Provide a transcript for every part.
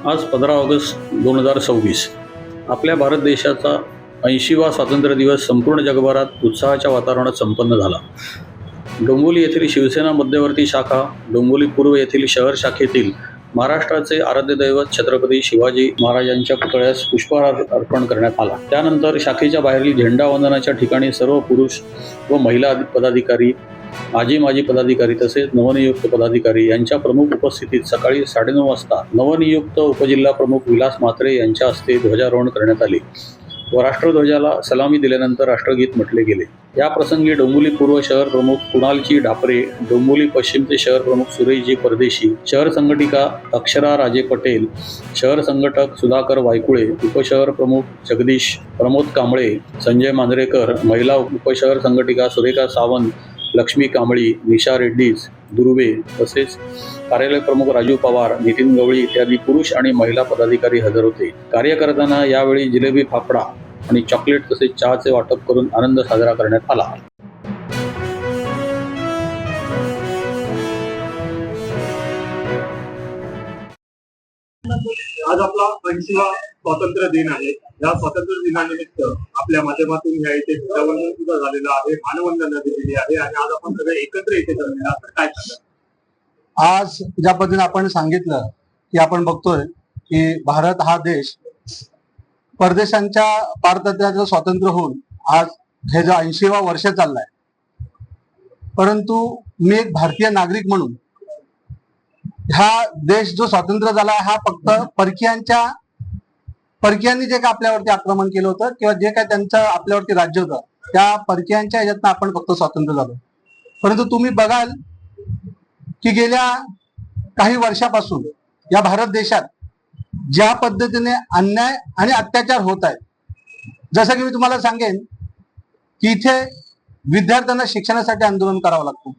आज 15 ऑगस्ट 2026 आपल्या भारत देशाचा 80वा स्वातंत्र्य दिवस संपूर्ण जगभरात उत्साहाच्या वातावरणात संपन्न झाला. डोंबिवली येथील शिवसेना मध्यवर्ती शाखा, डोंबिवली पूर्व येथील शहर शाखेतील महाराष्ट्राचे आराध्य दैवत छत्रपती शिवाजी महाराजांच्या पुतळ्यास पुष्पहार अर्पण करण्यात आला. त्यानंतर शाखेच्या बाहेरील झेंडा वंदनाच्या ठिकाणी सर्व पुरुष व महिला पदाधिकारी, माजी पदाधिकारी तसेच नवनियुक्त पदाधिकारी यांच्या प्रमुख उपस्थितीत सकाळी 9:30 वाजता नवनियुक्त उपजिल्हा प्रमुख विलास म्हात्रे यांच्या हस्ते ध्वजारोहण करण्यात आले व राष्ट्रध्वजाला सलामी दिल्यानंतर राष्ट्रगीत म्हटले गेले. या प्रसंगी डोंबिवली पूर्व शहर प्रमुख कुणालजी ढापरे, डोंबिवली पश्चिमचे शहर प्रमुख सुरेशजी परदेशी, शहर संघटिका अक्षरा राजे पटेल, शहर संघटक सुधाकर वायकुळे, उपशहर प्रमुख जगदीश प्रमोद कांबळे, संजय मांजरेकर, महिला उपशहर संघटिका सुरेखा सावंत, लक्ष्मी कांबळी, निशा रेड्डीज, दुर्वे तसेच कार्यालय प्रमुख राजू पवार, नितीन गवळी इत्यादी पुरुष आणि महिला पदाधिकारी हजर होते. कार्यकर्त्यांना यावेळी जिलेबी, फाफडा आणि चॉकलेट तसेच चहाचे वाटप करून आनंद साजरा करण्यात आला. आज आपला 80वा स्वातंत्र्य दिन आहे. या स्वातंत्र्य दिनानिमित्त आपल्या माध्यमातून या इथे ध्वजावंदन सुद्धा झालेलं आहे, मानवंदना दिलेली आहे आणि आज आपण सगळे एकत्र इथे जमलेला आहात. काय सांगा? आज ज्या पद्धतीने आपण सांगितलं की आपण बघतोय की भारत हा देश परदेशांच्या पारतंत्र्याचं स्वातंत्र्य होऊन आज हे जो 80वा वर्ष चाललाय, परंतु मी एक भारतीय नागरिक म्हणून हा देश जो स्वतंत्र झाला हा फक्त परकीयांनी जे काय आपल्यावरती आक्रमण केलं होतं किंवा जे काय त्यांचं आपल्यावरती राज्य होतं त्या परकीयांच्या ह्याच्यातनं आपण फक्त स्वातंत्र्य झालो. परंतु तुम्ही बघाल की गेल्या काही वर्षापासून या भारत देशात ज्या पद्धतीने अन्याय आणि अत्याचार होत आहे, जसं की मी तुम्हाला सांगेन की इथे विद्यार्थ्यांना शिक्षणासाठी आंदोलन करावं लागतं,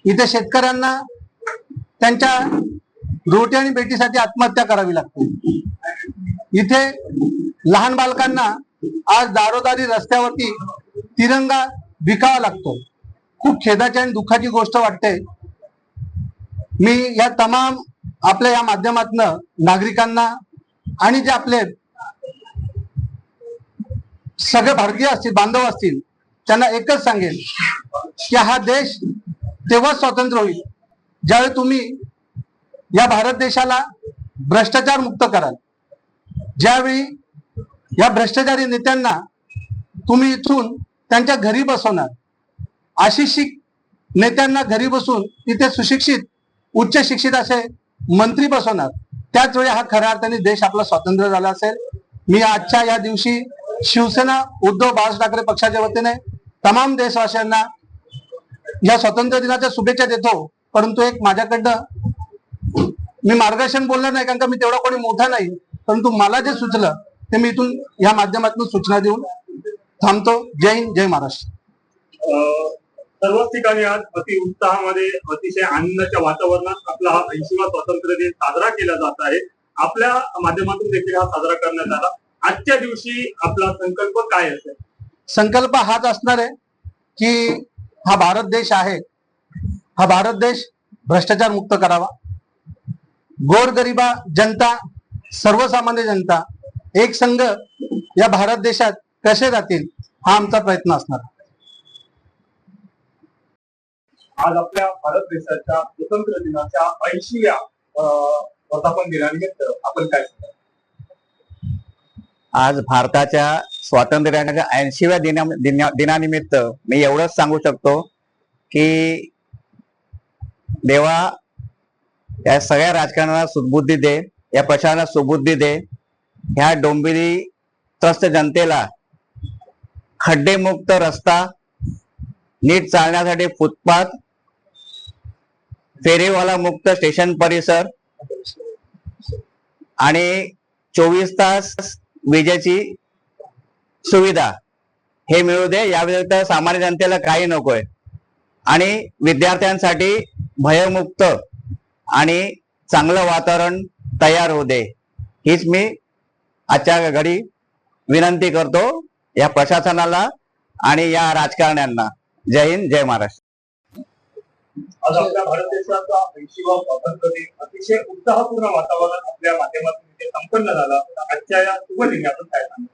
इथे शेतकऱ्यांना त्यांच्या रोटी आणि बेटीसाठी आत्महत्या करावी लागते, इथे लहान बालकांना आज दारोदारी रस्त्यावरती तिरंगा विकावा लागतो. खूप खेदाची आणि दुःखाची गोष्ट वाटते. मी या तमाम आपल्या या माध्यमातनं नागरिकांना आणि जे आपले सगळे भारतीय असतील, बांधव असतील, त्यांना एकच सांगेन की हा देश तेव्हाच स्वतंत्र होईल ज्यावेळी तुम्ही या भारत देशाला भ्रष्टाचार मुक्त कराल, ज्यावेळी या भ्रष्टाचारी नेत्यांना तुम्ही इथून त्यांच्या घरी बसवणार, अशिक्षित नेत्यांना घरी बसून तिथे सुशिक्षित उच्च शिक्षित असे मंत्री बसवणार, त्याच वेळी हा खऱ्या अर्थाने देश आपला स्वातंत्र्य झाला असेल. मी आजच्या या दिवशी शिवसेना उद्धव बाळासाहेब ठाकरे पक्षाच्या वतीने तमाम देशवासियांना या स्वातंत्र्य दिनाच्या शुभेच्छा देतो. परंतु एक माझ्याकडनं मी मार्गदर्शन बोलणार नाही, कारण का मी तेवढा कोणी मोठा नाही, परंतु मला जे सुचलं ते मी इथून या माध्यमातून सूचना देऊन थांबतो. जय हिंद, जय महाराष्ट्र. सर्वच ठिकाणी आज अति उत्साहामध्ये, अतिशय आनंदाच्या वातावरणात आपला हा 80वा स्वातंत्र्य दिन साजरा केला जात आहे. आपल्या माध्यमातून देखील हा साजरा करण्यात आला. आजच्या दिवशी आपला संकल्प काय असेल? संकल्प हाच असणार आहे की हा भारत देश आहे, हा भारत देश भ्रष्टाचार मुक्त करावा, गोरगरिबा जनता, सर्वसामान्य जनता एक संघ या भारत देशात कसे राहतील हा आमचा प्रयत्न असणार. आज आपल्या भारत देशाच्या स्वातंत्र्य दिनाच्या 80व्या वर्धापन दिनानिमित्त आपण काय सांगाल? आज भारताच्या स्वातंत्र्याच्या 80व्या दिनानिमित्त मी एवढंच सांगू शकतो की देवा या सगळ्या राजकारणाला सुबुद्धी दे, या प्रशासनाला सुबुद्धी दे, ह्या डोंबिवली त्रस्त जनतेला खड्डेमुक्त रस्ता, नीट चालण्यासाठी फुटपाथ, फेरीवाला मुक्त स्टेशन परिसर आणि 24 तास विजेची सुविधा हे मिळू दे. या व्यतिरिक्त सामान्य जनतेला काही नकोय आणि विद्यार्थ्यांसाठी भयमुक्त आणि चांगलं वातावरण तयार होऊ दे, हीच मी आजच्या घडी विनंती करतो या प्रशासनाला आणि या राजकारण्यांना. जय हिंद, जय महाराष्ट्र. आज आपल्या भारत देशाचा 80वा स्वातंत्र्य दिन अतिशय उत्साहपूर्ण वातावरण आपल्या माध्यमातून इथे संपन्न झाला. आजच्या या शुभ दिनी आपण काय सांगू?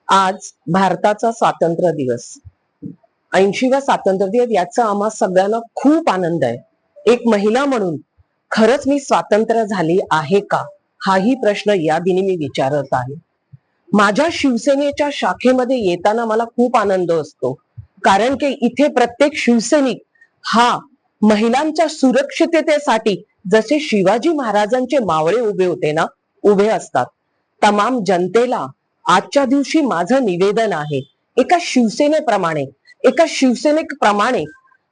आज भारताचा स्वातंत्र्य दिवस, 80वा स्वातंत्र्य दिवस, याचा आम्हा सगळ्यांना खूप आनंद आहे. एक महिला म्हणून खरंच मी स्वातंत्र्य झाली आहे का, हाही प्रश्न या दिनी मी विचारत आहे. माझ्या शिवसेनेच्या शाखेमध्ये येताना मला खूप आनंद असतो, कारण की इथे प्रत्येक शिवसैनिक हा महिलांच्या सुरक्षिततेसाठी जसे शिवाजी महाराजांचे मावळे उभे होते ना, उभे असतात. तमाम जनतेला आजच्या दिवशी माझं निवेदन आहे, एका शिवसेनेप्रमाणे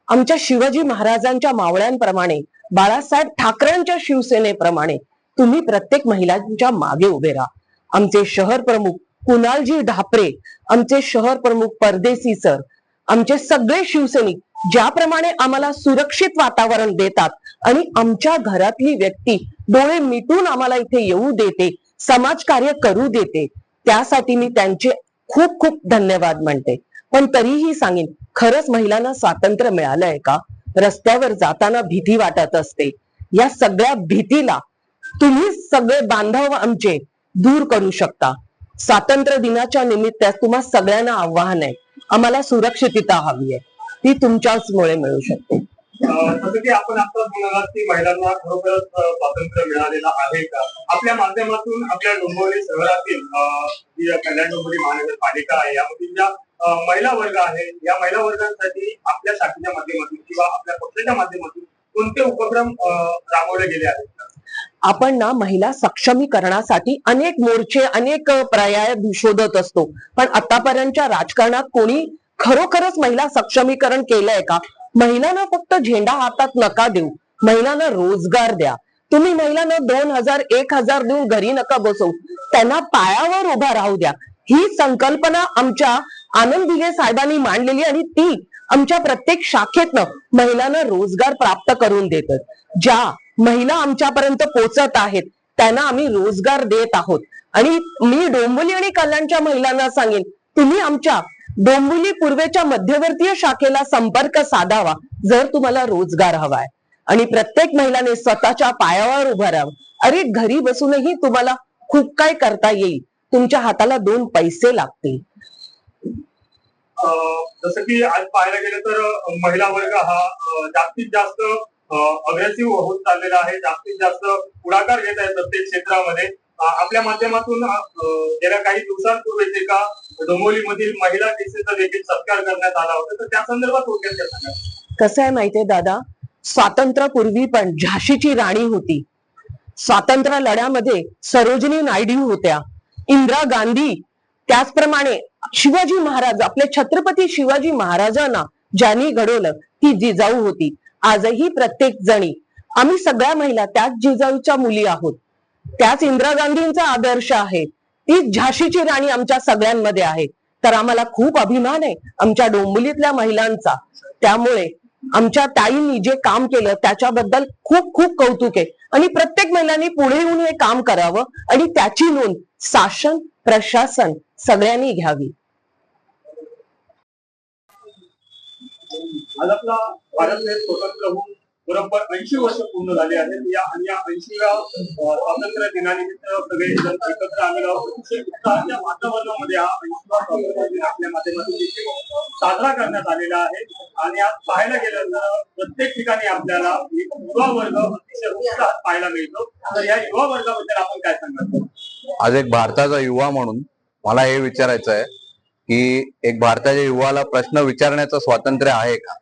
आमच्या शिवाजी महाराजांच्या मावळ्यांप्रमाणे, बाळासाहेब ठाकरेंच्या शिवसेनेप्रमाणे तुम्ही प्रत्येक महिलांच्या मागे उभे राहा. आमचे शहर प्रमुख कुणालजी ढापरे, आमचे शहर प्रमुख परदेसी सर, आमचे सगळे शिवसैनिक ज्याप्रमाणे आम्हाला सुरक्षित वातावरण देतात आणि आमच्या घरातली व्यक्ती डोळे मिटून आम्हाला इथे येऊ देते, समाजकार्य करू देते, त्यासाठी मी त्यांचे खूप खूप धन्यवाद म्हणते. पण तरीही सांगेन, खरंच महिलांना स्वातंत्र्य मिळालंय का? रस्त्यावर जाताना भीती वाटत असते. या सगळ्या भीतीला तुम्ही सगळे बांधव आमचे दूर करू शकता. स्वातंत्र्य दिनाच्या निमित्त तुम्हा सगळ्यांना आव्हान आहे, आम्हाला सुरक्षितता हवी आहे, ती तुमच्याचमुळे मिळू शकते. जसं की आपण आता म्हणालात की महिलांना खरोखरच स्वातंत्र्य मिळालेलं आहे का? आपल्या माध्यमातून आपल्या डोंबिवली शहरातील जी कल्याण डोंबिवली महानगरपालिका आहे, यामधील ज्या महिला वर्ग आहे, या महिला वर्गांसाठी आपल्या शाखेच्या माध्यमातून किंवा आपल्या पक्षाच्या माध्यमातून कोणते उपक्रम राबवले गेले आहेत? आपण ना महिला सक्षमीकरणासाठी अनेक मोर्चे, अनेक पर्याय शोधत असतो, पण आतापर्यंतच्या राजकारणात कोणी खरोखरच महिला सक्षमीकरण केलंय का? महिलांना फक्त झेंडा हातात नका देऊ, महिलांना रोजगार द्या. तुम्ही महिलांना 2000 1000 देऊन घरी नका बसवू, त्यांना पायावर उभा राहू द्या. ही संकल्पना आमच्या आनंद दिघे साहेबांनी मांडलेली आणि ती आमच्या प्रत्येक शाखेतनं महिलांना रोजगार प्राप्त करून देतात. ज्या महिला आमच्यापर्यंत पोहोचत आहेत त्यांना आम्ही रोजगार देत आहोत. आणि मी डोंबिवली आणि कल्याणच्या महिलांना सांगेन, तुम्ही आमच्या डोंबिवली पूर्वेच्या मध्यवर्तीय शाखेला संपर्क साधावा जर तुम्हाला रोजगार हवाय. आणि प्रत्येक महिलाने स्वतःच्या पायावर उभं राहावं. अरे, घरी बसूनही तुम्हाला खूप काय करता येईल, तुमच्या हाताला 2 पैसे लागतील. जसं की आज पाहायला गेलं तर महिला वर्ग हा जास्तीत जास्त अग्रेसिव्ह होत चाललेला आहे, जास्तीत जास्त पुढाकार घेत आहे प्रत्येक क्षेत्रामध्ये. आपल्या माध्यमातून गेल्या काही दिवसांपूर्वीच एका डोंबिवलीमधील महिला टीसीचा देखील सत्कार करण्यात आला होता, तर त्या संदर्भात थोडक्यात काय सांगा? कसं आहे माहितीये दादा, स्वातंत्र्यापूर्वी पण झाशीची राणी होती, स्वातंत्र्य लढ्यामध्ये सरोजिनी नायडू होत्या, इंदिरा गांधी, त्याचप्रमाणे शिवाजी महाराज, आपले छत्रपती शिवाजी महाराजांना ज्यांनी घडवलं ती जिजाऊ होती. आजही प्रत्येक जणी, आम्ही सगळ्या महिला त्याच जिजाऊच्या मुली आहोत, त्याच इंदिरा गांधींचा आदर्श आहे, ती झाशीची राणी आमच्या सगळ्यांमध्ये आहे. तर आम्हाला खूप अभिमान आहे आमच्या डोंबिवलीतल्या महिलांचा. त्यामुळे आमच्या ताईंनी जे काम केलं त्याच्याबद्दल खूप खूप कौतुक आहे. आणि प्रत्येक महिलांनी पुढे येऊन हे काम करावं आणि त्याची नोंद शासन, प्रशासन सगळ्यांनी घ्यावी. आज आपला भारत देश स्वतंत्र होऊन बरोबर 80 वर्ष पूर्ण झाले आहेत. या 80व्या स्वातंत्र्य दिनानिमित्त सगळे जण एकत्र आलेलो आहोत. उत्साहाच्या वातावरणामध्ये हा 80वा स्वातंत्र्य दिन आपल्या माध्यमातून देखील साजरा करण्यात आलेला आहे. आणि आज पाहायला गेलं तर प्रत्येक ठिकाणी आपल्याला एक युवा वर्ग अतिशय उत्साहात पाहायला मिळतो. तर या युवा वर्गाबद्दल आपण काय सांगाल? आज एक भारताचा युवा म्हणून मला हे विचारायचं आहे की एक भारताच्या युवाला प्रश्न विचारण्याचं स्वातंत्र्य आहे का?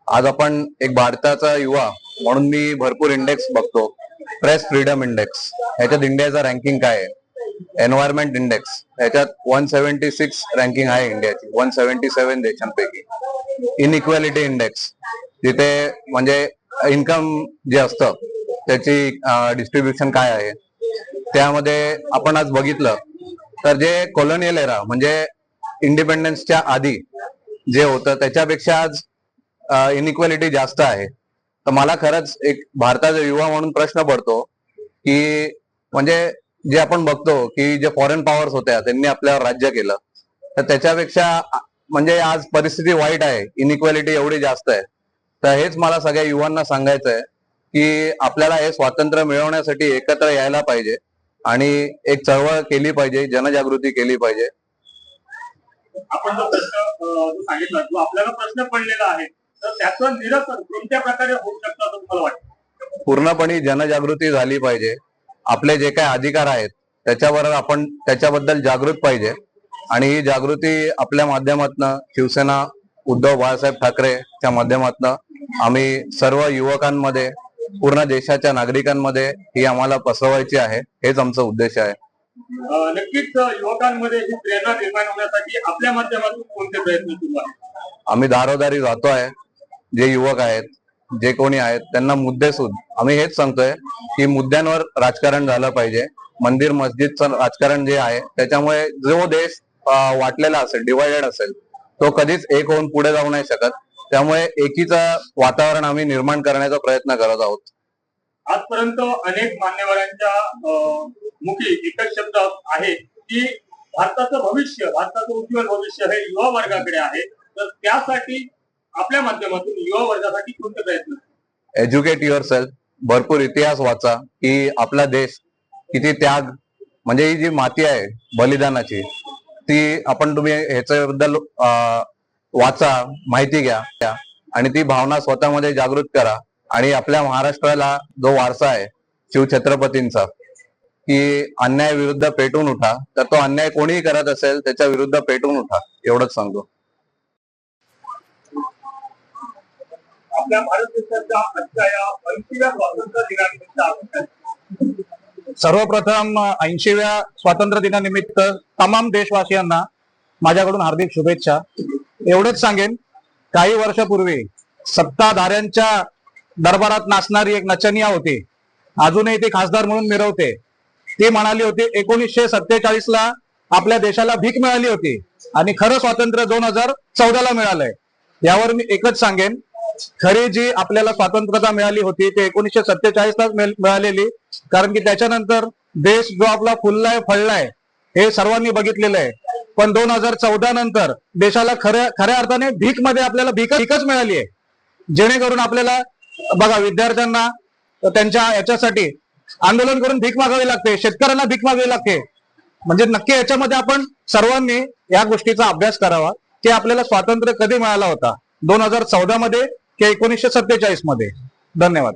आज आपण एक भारताचा युवा म्हणून मी भरपूर इंडेक्स बघतो, प्रेस फ्रीडम इंडेक्स, ह्याच्यात इंडियाचा रँकिंग काय आहे, एन्व्हायरमेंट इंडेक्स ह्याच्यात 176 रँकिंग आहे इंडियाची 177 देशांपैकी. इनइक्वॅलिटी इंडेक्स, जिथे म्हणजे इन्कम जे असतं त्याची डिस्ट्रीब्युशन काय आहे, त्यामध्ये आपण आज बघितलं तर जे कॉलोनियल एरा म्हणजे इंडिपेंडन्सच्या आधी जे होतं त्याच्यापेक्षा आज इनइक्वॅलिटी जास्त आहे. तर मला खरंच एक भारताचा युवा म्हणून प्रश्न पडतो की म्हणजे जे आपण बघतो की जे फॉरेन पॉवर्स होत्या त्यांनी आपल्यावर राज्य केलं, तर त्याच्यापेक्षा म्हणजे आज परिस्थिती वाईट आहे, इनइक्वॅलिटी एवढी जास्त आहे. तर हेच मला सगळ्या युवांना सांगायचं आहे की आपल्याला हे स्वातंत्र्य मिळवण्यासाठी एकत्र यायला पाहिजे आणि एक चळवळ केली पाहिजे, जनजागृती केली पाहिजे. आपण जो प्रश्न जो सांगितला जो आपल्याला प्रश्न पडलेला आहे तर त्याचं निरसन कोणत्या प्रकारे होऊ शकतं असं तुम्हाला वाटतं? पूर्णपणे जनजागृती झाली पाहिजे. आपले जे काही अधिकार आहेत त्याच्यावर आपण त्याच्याबद्दल जागृत पाहिजे आणि ही जागृती आपल्या माध्यमातून शिवसेना उद्धव बाळासाहेब ठाकरेच्या माध्यमातून आम्ही सर्व युवकांमध्ये पूर्ण देशाच्या नागरिकांमध्ये ही आम्हाला पसरवायची आहे. हेच आमचा उद्देश आहे. नक्कीच युवकांमध्ये ही प्रेरणा निर्माण होण्यासाठी आपल्या माध्यमातून कोणते प्रयत्न सुरू आहेत? आम्ही दारोदारी जातो आहे. जे युवक आहेत, जे कोणी आहेत, त्यांना मुद्देसूद आम्ही हेच सांगतोय की मुद्द्यांवर राजकारण झालं पाहिजे. मंदिर मस्जिदचं राजकारण जे आहे त्याच्यामुळे जो देश वाटलेला असेल, डिवायडेड असेल, तो कधीच एक होऊन पुढे जाऊ नाही शकत. त्यामुळे एकीचं वातावरण आम्ही निर्माण करण्याचा प्रयत्न करत आहोत. आजपर्यंत अनेक मान्यवरांच्या मुखी एकच शब्द आहे की भारताचं भविष्य, भारताचं उज्ज्वल भविष्य हे युवा वर्गाकडे आहे. तर त्यासाठी आपल्या माध्यमातून युवा वर्गासाठी कोणते प्रयत्न? Educate your self. भरपूर इतिहास वाचा की आपला देश किती त्याग, म्हणजे ही जी माती आहे बलिदानाची, ती आपण तुम्ही ह्याच्याबद्दल वाचा, माहिती घ्या आणि ती भावना स्वतःमध्ये जागृत करा. आणि आपल्या महाराष्ट्राला जो वारसा आहे शिवछत्रपतींचा की अन्याय विरुद्ध पेटून उठा, तर तो अन्याय कोणीही करत असेल त्याच्या विरुद्ध पेटून उठा, एवढंच सांगतो. आपल्या भारत देशाच्या आजच्या या 80व्या स्वातंत्र्य दिनानिमित्त आपण सर्वप्रथम 80व्या स्वातंत्र्य दिनानिमित्त तमाम देशवासियांना माझ्याकडून हार्दिक शुभेच्छा. एवढंच सांगेन, काही वर्षापूर्वी सत्ताधाऱ्यांच्या दरबारात नाचणारी एक नचनिया होती, अजूनही ती खासदार म्हणून मिरवते. ती म्हणाली होती 1947 ला आपल्या देशाला भीक मिळाली होती आणि खरं स्वातंत्र्य 2014 ला मिळालंय. यावर मी एकच सांगेन, खरी जी आपल्याला स्वातंत्र्यता मिळाली होती ते 1947 लाच मिळालेली, कारण की त्याच्यानंतर देश जो आपला फुललाय फळलाय हे सर्वांनी बघितलेलं आहे. पण 2014 नंतर देशाला खऱ्या अर्थाने भीक मध्ये आपल्याला भीकच मिळाली आहे. जेणेकरून आपल्याला बघा, विद्यार्थ्यांना त्यांच्या याच्यासाठी आंदोलन करून भीक मागावी लागते, शेतकऱ्यांना भीक मागावी लागते. म्हणजे नक्की याच्यामध्ये आपण सर्वांनी या गोष्टीचा अभ्यास करावा की आपल्याला स्वातंत्र्य कधी मिळाला होता, 2014 मध्ये की 1947 मध्ये. धन्यवाद.